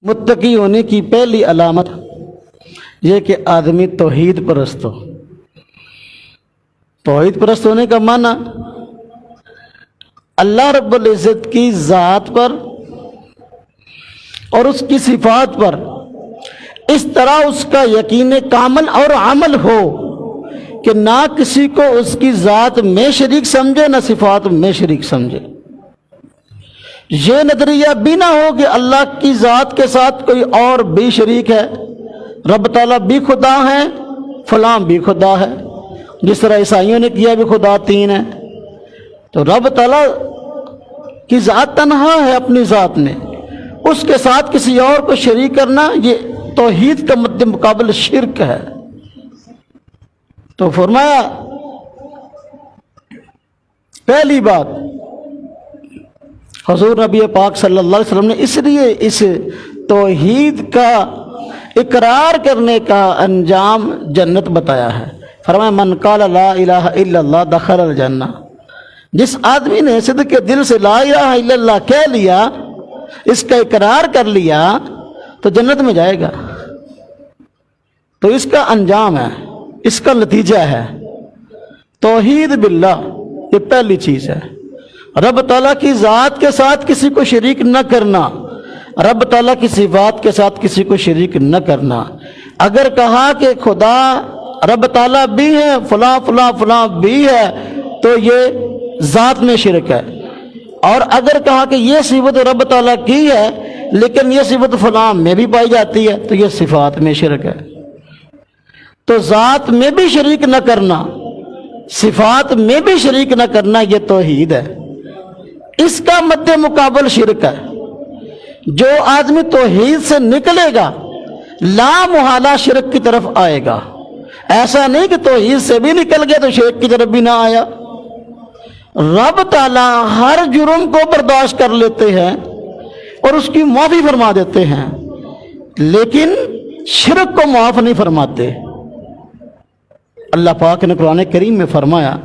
متقی ہونے کی پہلی علامت یہ کہ آدمی توحید پرست ہو۔ توحید پرست ہونے کا معنی اللہ رب العزت کی ذات پر اور اس کی صفات پر اس طرح اس کا یقین کامل اور عمل ہو کہ نہ کسی کو اس کی ذات میں شریک سمجھے نہ صفات میں شریک سمجھے۔ یہ نظریہ بھی نہ ہو کہ اللہ کی ذات کے ساتھ کوئی اور بھی شریک ہے، رب تعالیٰ بھی خدا ہے، فلاں بھی خدا ہے، جس طرح عیسائیوں نے کیا بھی خدا تین ہے۔ تو رب تعالیٰ کی ذات تنہا ہے اپنی ذات میں، اس کے ساتھ کسی اور کو شریک کرنا یہ توحید کا مد مقابل شرک ہے۔ تو فرمایا پہلی بات حضور نبی پاک صلی اللہ علیہ وسلم نے اس لیے اس توحید کا اقرار کرنے کا انجام جنت بتایا ہے۔ فرمایا من قال لا الہ الا اللہ دخل الجنہ، جس آدمی نے صدق کے دل سے لا الہ الا اللہ کہہ لیا، اس کا اقرار کر لیا تو جنت میں جائے گا۔ تو اس کا انجام ہے، اس کا نتیجہ ہے توحید باللہ، یہ پہلی چیز ہے۔ رب تعالیٰ کی ذات کے ساتھ کسی کو شریک نہ کرنا، رب تعالیٰ کی صفات کے ساتھ کسی کو شریک نہ کرنا۔ اگر کہا کہ خدا رب تعالیٰ بھی ہے، فلاں فلاں فلاں بھی ہے، تو یہ ذات میں شرک ہے۔ اور اگر کہا کہ یہ صفت رب تعالیٰ کی ہے لیکن یہ صفت فلاں میں بھی پائی جاتی ہے، تو یہ صفات میں شرک ہے۔ تو ذات میں بھی شریک نہ کرنا، صفات میں بھی شریک نہ کرنا، یہ توحید ہے۔ اس کا مد مقابل شرک ہے۔ جو آدمی توحید سے نکلے گا لا محالہ شرک کی طرف آئے گا۔ ایسا نہیں کہ توحید سے بھی نکل گیا تو شرک کی طرف بھی نہ آیا۔ رب تعالیٰ ہر جرم کو برداشت کر لیتے ہیں اور اس کی معافی فرما دیتے ہیں، لیکن شرک کو معاف نہیں فرماتے۔ اللہ پاک نے قرآن کریم میں فرمایا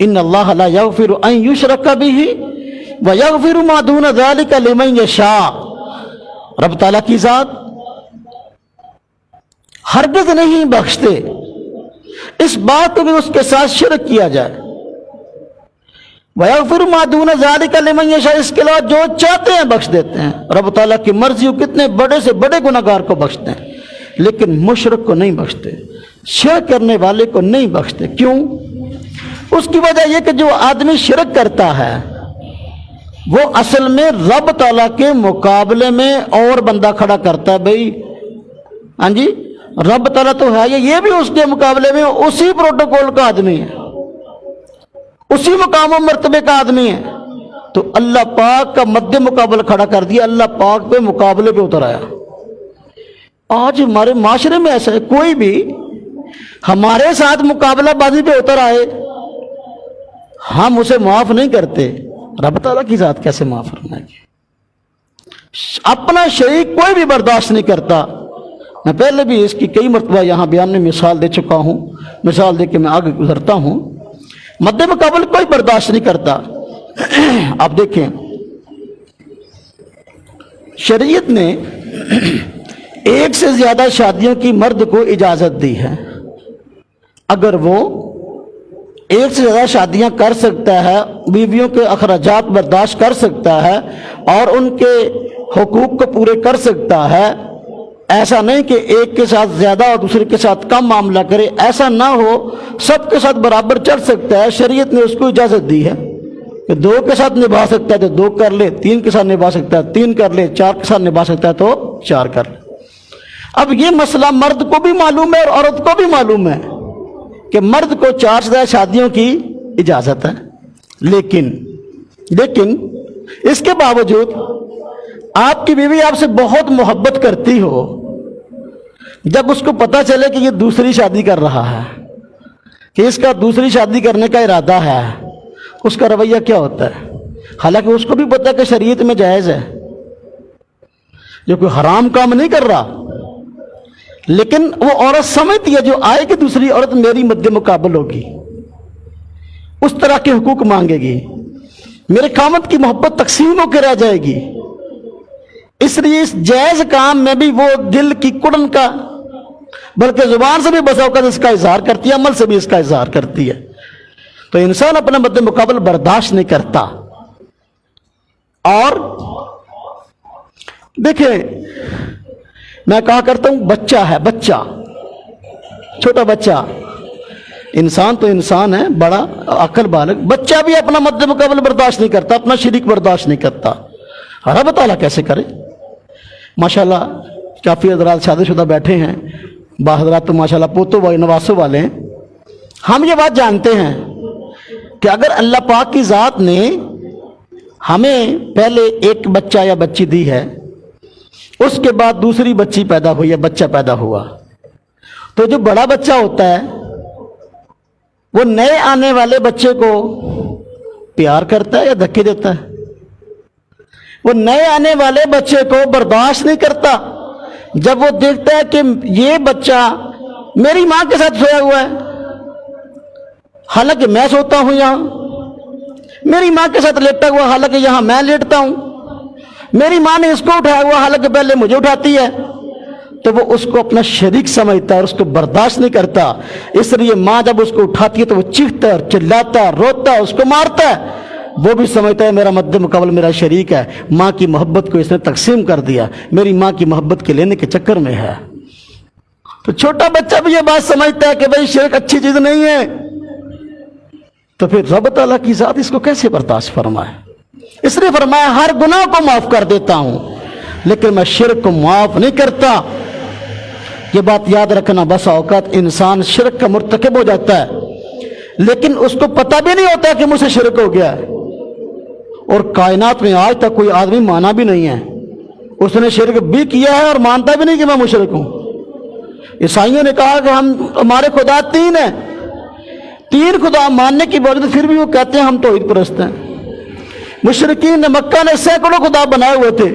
ان اللہ لا یغفر ان یشرک بہ ویغفر ما دون ذلک لمن یشاء۔ رب تعالیٰ کی ذات ہرگز نہیں بخشتے اس بات کو بھی اس کے ساتھ شرک کیا جائے۔ ویغفر ما دون ذلک لمن یشاء، اس کے علاوہ جو چاہتے ہیں بخش دیتے ہیں۔ رب تعالیٰ کی مرضی، کتنے بڑے سے بڑے گناہگار کو بخشتے ہیں، لیکن مشرک کو نہیں بخشتے، شرک کرنے والے کو نہیں بخشتے۔ کیوں؟ اس کی وجہ یہ کہ جو آدمی شرک کرتا ہے وہ اصل میں رب تعالیٰ کے مقابلے میں اور بندہ کھڑا کرتا ہے۔ بھائی ہاں جی، رب تعالیٰ تو ہے یہ بھی اس کے مقابلے میں اسی پروٹوکول کا آدمی ہے، اسی مقام و مرتبے کا آدمی ہے، تو اللہ پاک کا مد مقابل کھڑا کر دیا، اللہ پاک پہ مقابلے پہ اتر آیا۔ آج ہمارے معاشرے میں ایسا ہے، کوئی بھی ہمارے ساتھ مقابلہ بازی پہ اتر آئے ہم اسے معاف نہیں کرتے، رب تعالیٰ کی ذات کیسے معاف فرمائے گی؟ اپنا شریک کوئی بھی برداشت نہیں کرتا۔ میں پہلے بھی اس کی کئی مرتبہ یہاں بیان میں مثال دے چکا ہوں، مثال دے کے میں آگے گزرتا ہوں۔ مد مقابل کوئی برداشت نہیں کرتا۔ آپ دیکھیں شریعت نے ایک سے زیادہ شادیوں کی مرد کو اجازت دی ہے۔ اگر وہ ایک سے زیادہ شادیاں کر سکتا ہے، بیویوں کے اخراجات برداشت کر سکتا ہے اور ان کے حقوق کو پورے کر سکتا ہے، ایسا نہیں کہ ایک کے ساتھ زیادہ اور دوسرے کے ساتھ کم معاملہ کرے، ایسا نہ ہو، سب کے ساتھ برابر چل سکتا ہے، شریعت نے اس کو اجازت دی ہے کہ 2 کے ساتھ نبھا سکتا ہے تو 2 کر لے، 3 کے ساتھ نبھا سکتا ہے 3 کر لے، 4 کے ساتھ نبھا سکتا ہے تو 4 کر لے۔ اب یہ مسئلہ مرد کو بھی معلوم ہے اور عورت کو بھی معلوم ہے کہ مرد کو 4 سے زیادہ شادیوں کی اجازت ہے، لیکن اس کے باوجود آپ کی بیوی آپ سے بہت محبت کرتی ہو، جب اس کو پتہ چلے کہ یہ دوسری شادی کر رہا ہے، کہ اس کا دوسری شادی کرنے کا ارادہ ہے، اس کا رویہ کیا ہوتا ہے؟ حالانکہ اس کو بھی پتہ ہے کہ شریعت میں جائز ہے، جو کوئی حرام کام نہیں کر رہا، لیکن وہ عورت سمجھتی ہے جو آئے کہ دوسری عورت میری مد مقابل ہوگی، اس طرح کے حقوق مانگے گی، میرے خامد کی محبت تقسیم ہو کے رہ جائے گی، اس لیے اس جائز کام میں بھی وہ دل کی کڑن کا، بلکہ زبان سے بھی بسا اوقات اس کا اظہار کرتی ہے، عمل سے بھی اس کا اظہار کرتی ہے، تو انسان اپنے مد مقابل برداشت نہیں کرتا۔ اور دیکھیں میں کہا کرتا ہوں بچہ ہے، بچہ، چھوٹا بچہ، انسان تو انسان ہے، بڑا عقل بالغ، بچہ بھی اپنا مد مقابل برداشت نہیں کرتا، اپنا شریک برداشت نہیں کرتا، رب تعالیٰ کیسے کرے؟ ماشاءاللہ کافی حضرات شادی شدہ بیٹھے ہیں، بعض حضرات تو ماشاءاللہ پوتوں والے نواسوں والے ہیں۔ ہم یہ بات جانتے ہیں کہ اگر اللہ پاک کی ذات نے ہمیں پہلے ایک بچہ یا بچی دی ہے، اس کے بعد دوسری بچی پیدا ہوئی یا بچہ پیدا ہوا، تو جو بڑا بچہ ہوتا ہے وہ نئے آنے والے بچے کو پیار کرتا ہے یا دھکے دیتا ہے؟ وہ نئے آنے والے بچے کو برداشت نہیں کرتا جب وہ دیکھتا ہے کہ یہ بچہ میری ماں کے ساتھ سویا ہوا ہے، حالانکہ میں سوتا ہوں یہاں، میری ماں کے ساتھ لیٹا ہوا حالانکہ یہاں میں لیٹتا ہوں، میری ماں نے اس کو اٹھایا ہوا حالانکہ پہلے مجھے اٹھاتی ہے، تو وہ اس کو اپنا شریک سمجھتا ہے اور اس کو برداشت نہیں کرتا۔ اس لیے ماں جب اس کو اٹھاتی ہے تو وہ چیختا ہے اور چلاتا ہے، روتا ہے، اس کو مارتا ہے، وہ بھی سمجھتا ہے میرا مد مقابل میرا شریک ہے، ماں کی محبت کو اس نے تقسیم کر دیا، میری ماں کی محبت کے لینے کے چکر میں ہے۔ تو چھوٹا بچہ بھی یہ بات سمجھتا ہے کہ بھئی شرک اچھی چیز نہیں ہے، تو پھر رب تعالیٰ کی ذات اس کو کیسے برداشت فرمائے؟ اس لیے فرمایا ہر گناہ کو معاف کر دیتا ہوں لیکن میں شرک کو معاف نہیں کرتا۔ یہ بات یاد رکھنا، بس اوقات انسان شرک کا مرتکب ہو جاتا ہے لیکن اس کو پتہ بھی نہیں ہوتا کہ مجھ سے شرک ہو گیا ہے، اور کائنات میں آج تک کوئی آدمی مانا بھی نہیں ہے، اس نے شرک بھی کیا ہے اور مانتا بھی نہیں کہ میں مشرک ہوں۔ عیسائیوں نے کہا کہ ہمارے خدا تین ہیں، تین خدا ماننے کی باوجود پھر بھی وہ کہتے ہیں ہم توحید پرست ہیں۔ مشرکین مکہ نے سینکڑوں خدا بنائے ہوئے تھے،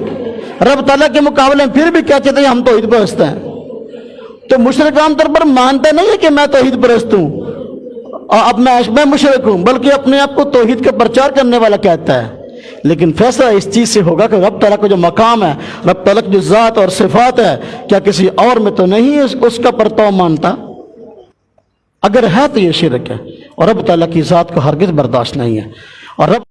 رب تعالیٰ کے مقابلے میں پھر بھی کہتے تھے ہم توحید پرست ہیں۔ تو مشرک عام طور پر مانتا نہیں ہے کہ میں توحید پرست ہوں، اب میں مشرک ہوں، بلکہ اپنے آپ کو توحید کا پرچار کرنے والا کہتا ہے۔ لیکن فیصلہ اس چیز سے ہوگا کہ رب تعالیٰ کا جو مقام ہے، رب تعالیٰ کی جو ذات اور صفات ہے، کیا کسی اور میں تو نہیں اس کا پرتو مانتا؟ اگر ہے تو یہ شرک ہے، اور رب تعالیٰ کی ذات کو ہرگز برداشت نہیں ہے، اور رب